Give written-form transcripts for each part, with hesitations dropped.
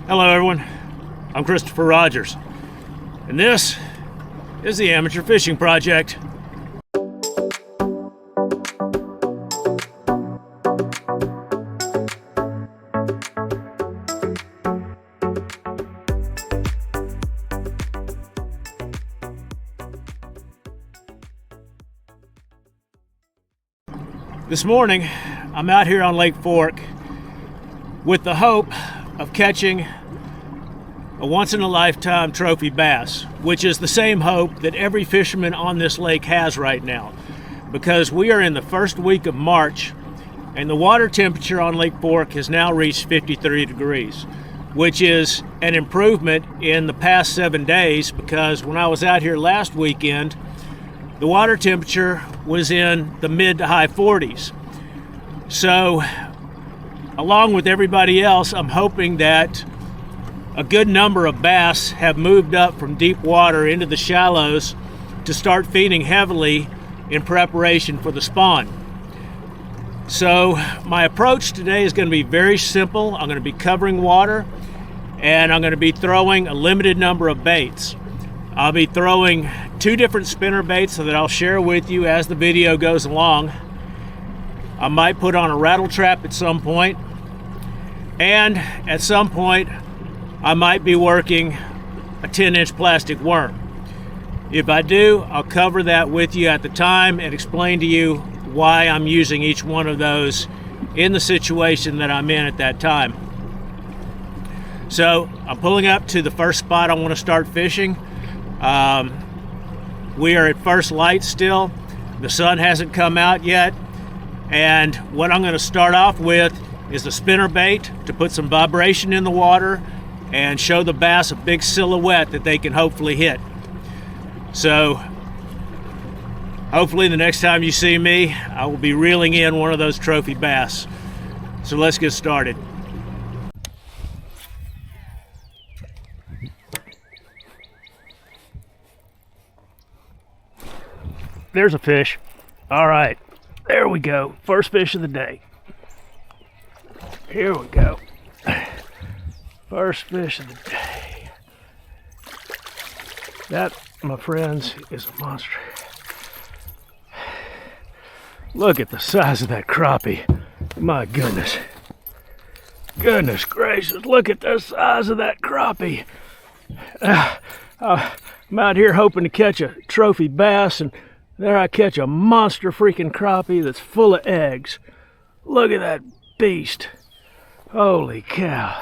Hello everyone, I'm Christopher Rogers, and this is the Amateur Fishing Project. This morning, I'm out here on Lake Fork with the hope of catching a once-in-a-lifetime trophy bass, which is the same hope that every fisherman on this lake has right now, because we are in the first week of March and the water temperature on Lake Fork has now reached 53 degrees, which is an improvement in the past 7 days, because when I was out here last weekend, the water temperature was in the mid to high 40s. So, along with everybody else, I'm hoping that a good number of bass have moved up from deep water into the shallows to start feeding heavily in preparation for the spawn. So, my approach today is going to be very simple. I'm going to be covering water, and I'm going to be throwing a limited number of baits. I'll be throwing 2 different spinner baits that I'll share with you as the video goes along. I might put on a rattle trap at some point, and at some point I might be working a 10-inch plastic worm. If I do, I'll cover that with you at the time and explain to you why I'm using each one of those in the situation that I'm in at that time. So I'm pulling up to the first spot I want to start fishing. We are at first light still. The sun hasn't come out yet. And what I'm going to start off with is the spinner bait to put some vibration in the water and show the bass a big silhouette that they can hopefully hit. So hopefully the next time you see me, I will be reeling in one of those trophy bass. So let's get started. There's a fish. All right, there we go. First fish of the day. Here we go. First fish of the day. That, my friends, is a monster. Look at the size of that crappie. My goodness. Goodness gracious, look at the size of that crappie. I'm out here hoping to catch a trophy bass, and there I catch a monster freaking crappie that's full of eggs. Look at that beast. Holy cow.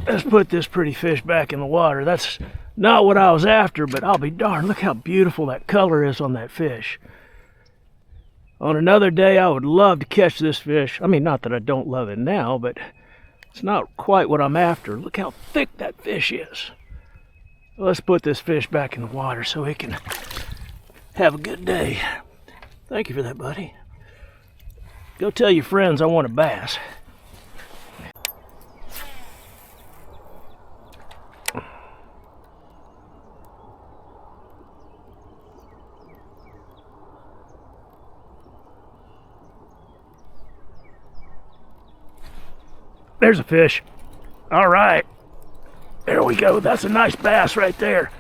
Let's put this pretty fish back in the water. That's not what I was after, but I'll be darned. Look how beautiful that color is on that fish. On another day, I would love to catch this fish. I mean, not that I don't love it now, but it's not quite what I'm after. Look how thick that fish is. Let's put this fish back in the water so he can have a good day. Thank you for that, buddy. Go tell your friends I want a bass. There's a fish. All right. There we go. That's a nice bass right there.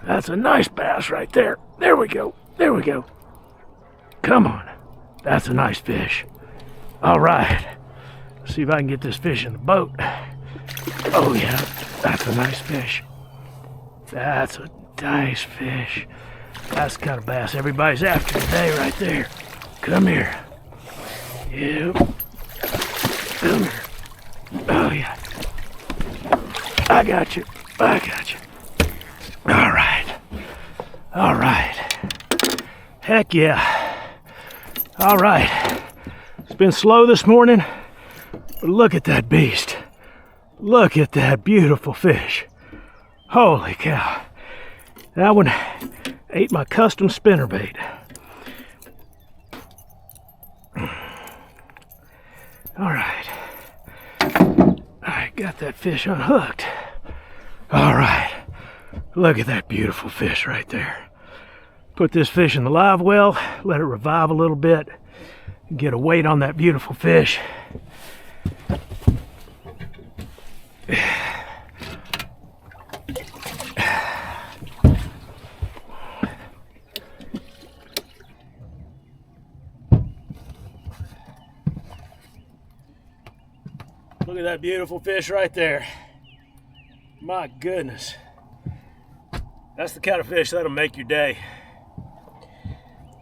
That's a nice bass right there. There we go. There we go. Come on. That's a nice fish. All right. Let's see if I can get this fish in the boat. Oh, yeah. That's a nice fish. That's a nice fish. That's the kind of bass everybody's after today right there. Come here. Yep. Come here. Oh, yeah. I got you. I got you. All right. All right. Heck yeah. All right. It's been slow this morning, but look at that beast. Look at that beautiful fish. Holy cow. That one ate my custom spinnerbait. All right. I got that fish unhooked. All right. Look at that beautiful fish right there. Put this fish in the live well, let it revive a little bit, get a weight on that beautiful fish. Look at that beautiful fish right there. My goodness. That's the kind of fish that'll make your day.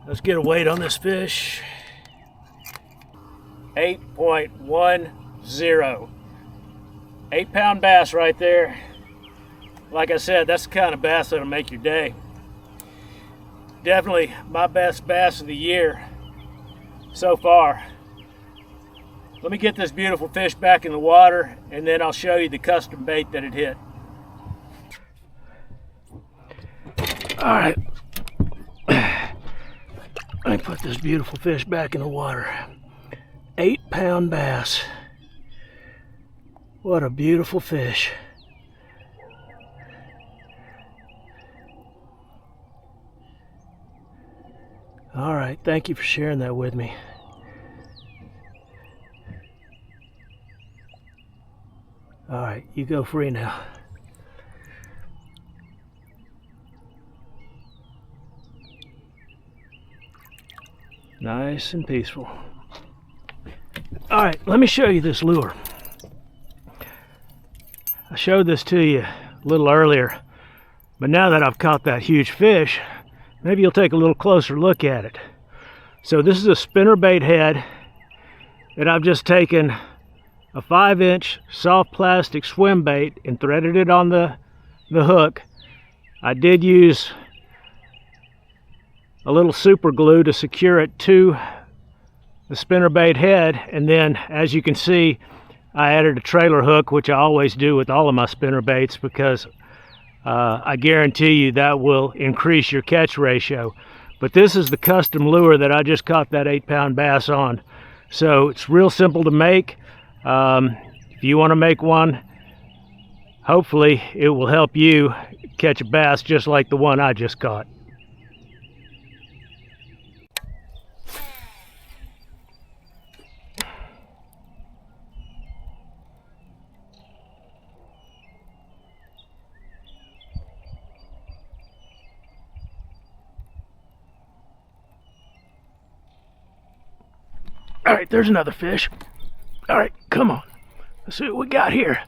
Let's get a weight on this fish. 8.10. 8-pound bass right there. Like I said, that's the kind of bass that'll make your day. Definitely my best bass of the year so far. Let me get this beautiful fish back in the water, and then I'll show you the custom bait that it hit. All right, let me put this beautiful fish back in the water. 8-pound bass. What a beautiful fish. All right, thank you for sharing that with me. All right, you go free now. Nice and peaceful. All right, let me show you this lure. I showed this to you a little earlier, but now that I've caught that huge fish, maybe you'll take a little closer look at it. So this is a spinnerbait head that I've just taken a 5-inch soft plastic swim bait and threaded it on the hook. I did use a little super glue to secure it to the spinnerbait head, and then as you can see, I added a trailer hook, which I always do with all of my spinnerbaits, because I guarantee you that will increase your catch ratio. But this is the custom lure that I just caught that 8-pound bass on. So it's real simple to make. If you want to make one, hopefully it will help you catch a bass just like the one I just caught. All right, there's another fish. All right, come on. Let's see what we got here.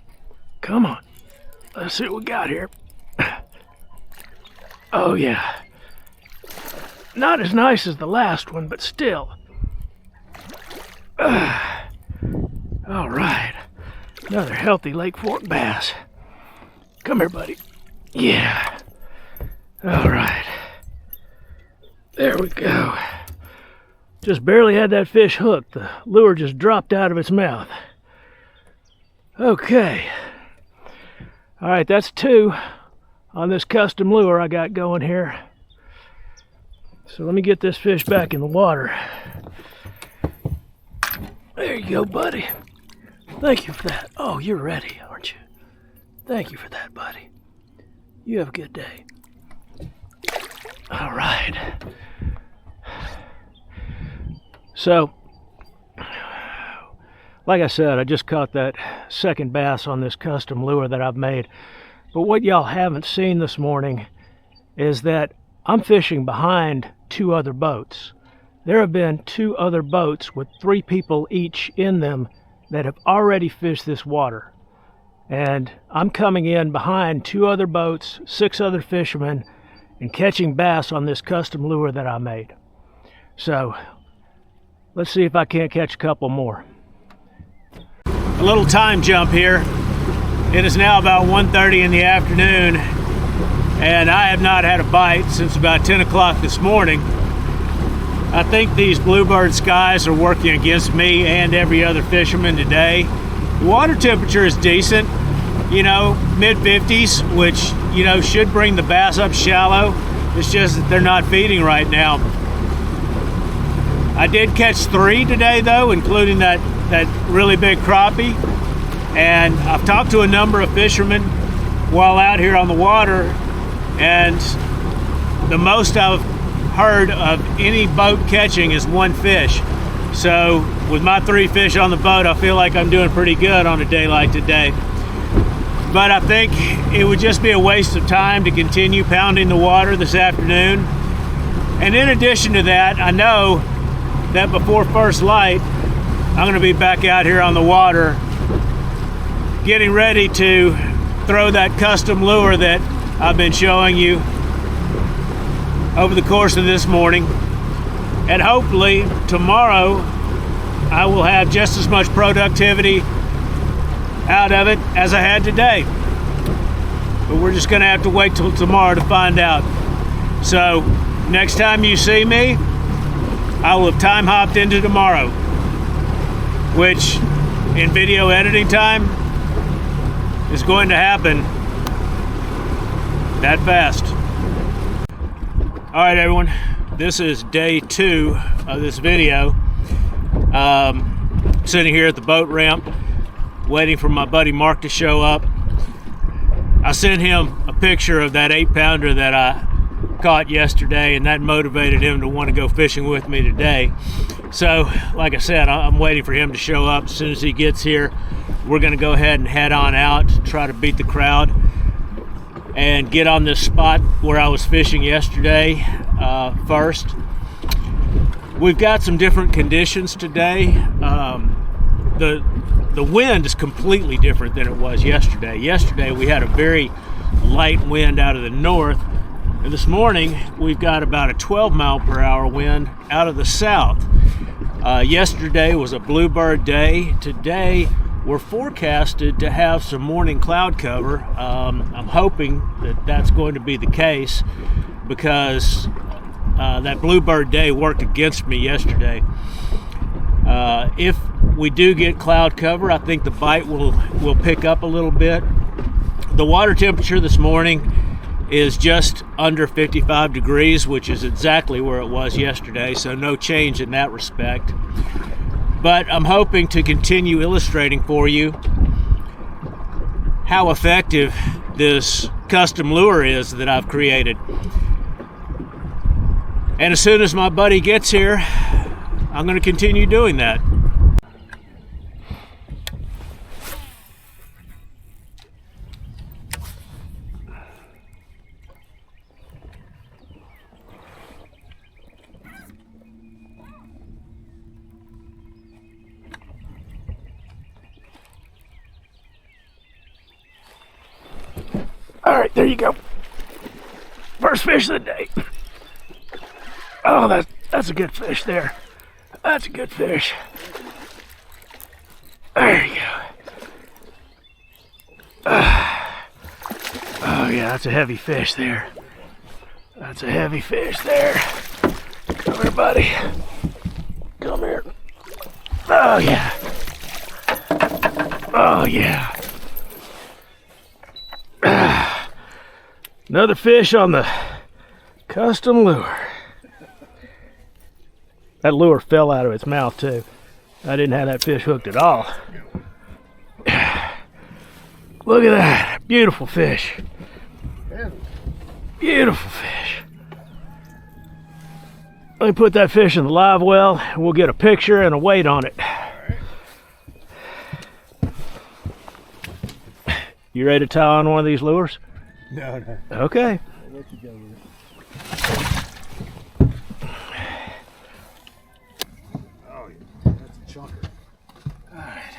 Come on. Let's see what we got here. Oh, yeah. Not as nice as the last one, but still. All right. Another healthy Lake Fork bass. Come here, buddy. Yeah. All right. There we go. Just barely had that fish hooked. The lure just dropped out of its mouth. Okay. All right, that's 2 on this custom lure I got going here. So let me get this fish back in the water. There you go, buddy. Thank you for that. Oh, you're ready, aren't you? Thank you for that, buddy. You have a good day. All right. So, like I said, I just caught that second bass on this custom lure that I've made. But what y'all haven't seen this morning is that I'm fishing behind 2 other boats. There have been 2 other boats with 3 people each in them that have already fished this water. And I'm coming in behind 2 other boats, 6 other fishermen, and catching bass on this custom lure that I made. So, let's see if I can't catch a couple more. A little time jump here. It is now about 1:30 in the afternoon, and I have not had a bite since about 10 o'clock this morning. I think these bluebird skies are working against me and every other fisherman today. The water temperature is decent, you know, mid-50s, which, you know, should bring the bass up shallow. It's just that they're not feeding right now. I did catch 3 today though, including that really big crappie. And I've talked to a number of fishermen while out here on the water, and the most I've heard of any boat catching is 1 fish. So with my 3 fish on the boat, I feel like I'm doing pretty good on a day like today. But I think it would just be a waste of time to continue pounding the water this afternoon. And in addition to that, I know that before first light, I'm going to be back out here on the water getting ready to throw that custom lure that I've been showing you over the course of this morning. And hopefully tomorrow I will have just as much productivity out of it as I had today. But we're just gonna have to wait till tomorrow to find out. So next time you see me, I will have time hopped into tomorrow, which in video editing time is going to happen that fast. All right, everyone, this is day 2 of this video. Sitting here at the boat ramp waiting for my buddy Mark to show up. I sent him a picture of that 8-pounder that I caught yesterday, and that motivated him to want to go fishing with me today. So like I said, I'm waiting for him to show up. As soon as he gets here, we're going to go ahead and head on out, try to beat the crowd and get on this spot where I was fishing yesterday first. We've got some different conditions today. The wind is completely different than it was yesterday. Yesterday we had a very light wind out of the north, and this morning we've got about a 12-mile-per-hour wind out of the south. Yesterday was a bluebird day. Today we're forecasted to have some morning cloud cover. I'm hoping that that's going to be the case because that bluebird day worked against me yesterday. If we do get cloud cover, I think the bite will pick up a little bit. The water temperature this morning is just under 55 degrees, which is exactly where it was yesterday, so no change in that respect. But I'm hoping to continue illustrating for you how effective this custom lure is that I've created. And as soon as my buddy gets here, I'm going to continue doing that. All right, there you go. First fish of the day. Oh, that's a good fish there. That's a good fish. There you go. Oh yeah, that's a heavy fish there. That's a heavy fish there. Come here, buddy. Come here. Oh yeah. Oh yeah. Another fish on the custom lure. That lure fell out of its mouth too. I didn't have that fish hooked at all. Look at that. Beautiful fish. Beautiful fish. Let me put that fish in the live well and we'll get a picture and a weight on it. You ready to tie on one of these lures? No. Okay. I'll let you go with it. Oh, yeah. That's a chunker. All right.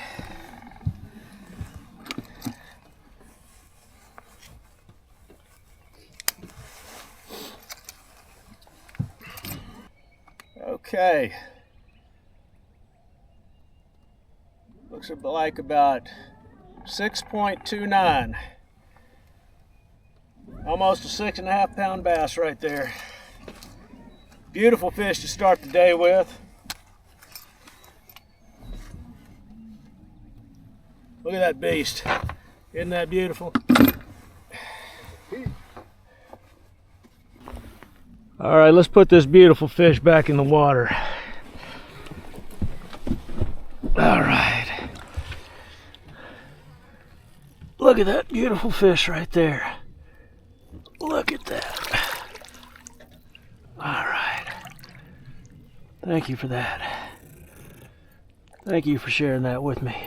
Okay. Looks like about 6.29. Almost a 6.5 pound bass right there. Beautiful fish to start the day with. Look at that beast. Isn't that beautiful? All right, let's put this beautiful fish back in the water. All right. Look at that beautiful fish right there. Look at that. All right. Thank you for that. Thank you for sharing that with me.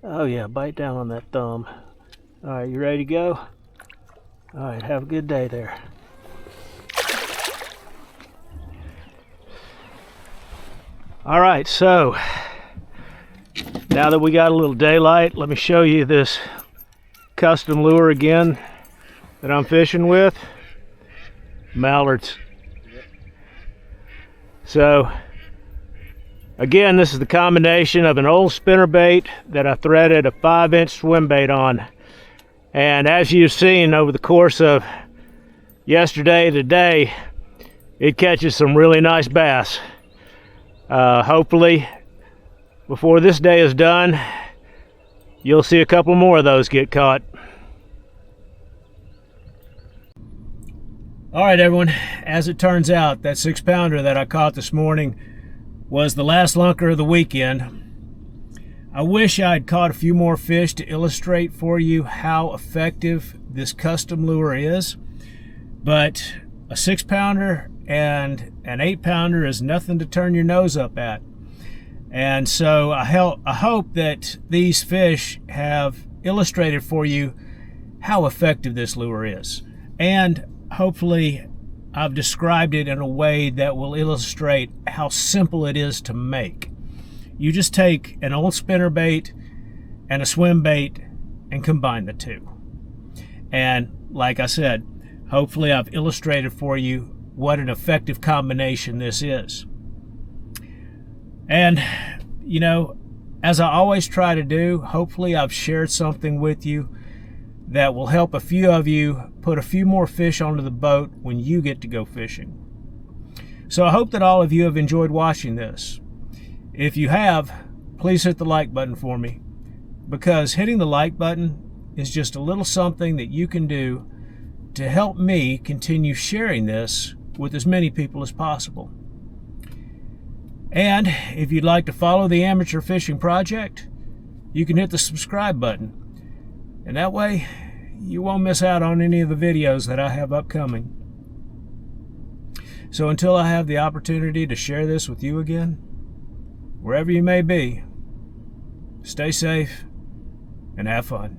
Oh yeah, bite down on that thumb. All right, you ready to go? All right, have a good day there. All right, so now that we got a little daylight, let me show you this custom lure again that I'm fishing with. Mallards. So again, this is the combination of an old spinnerbait that I threaded a 5-inch swim bait on. And as you've seen over the course of yesterday to today, it catches some really nice bass. Hopefully, before this day is done, you'll see a couple more of those get caught. All right, everyone, as it turns out, that 6-pounder that I caught this morning was the last lunker of the weekend. I wish I'd caught a few more fish to illustrate for you how effective this custom lure is, but a 6-pounder and an 8-pounder is nothing to turn your nose up at. And so I hope that these fish have illustrated for you how effective this lure is. And hopefully I've described it in a way that will illustrate how simple it is to make. You just take an old spinnerbait and a swim bait and combine the two. And like I said, hopefully I've illustrated for you what an effective combination this is. And, you know, as I always try to do, hopefully I've shared something with you that will help a few of you put a few more fish onto the boat when you get to go fishing. So I hope that all of you have enjoyed watching this. If you have, please hit the like button for me, because hitting the like button is just a little something that you can do to help me continue sharing this with as many people as possible. And if you'd like to follow the Amateur Fishing Project, you can hit the subscribe button. And that way, you won't miss out on any of the videos that I have upcoming. So until I have the opportunity to share this with you again, wherever you may be, stay safe and have fun.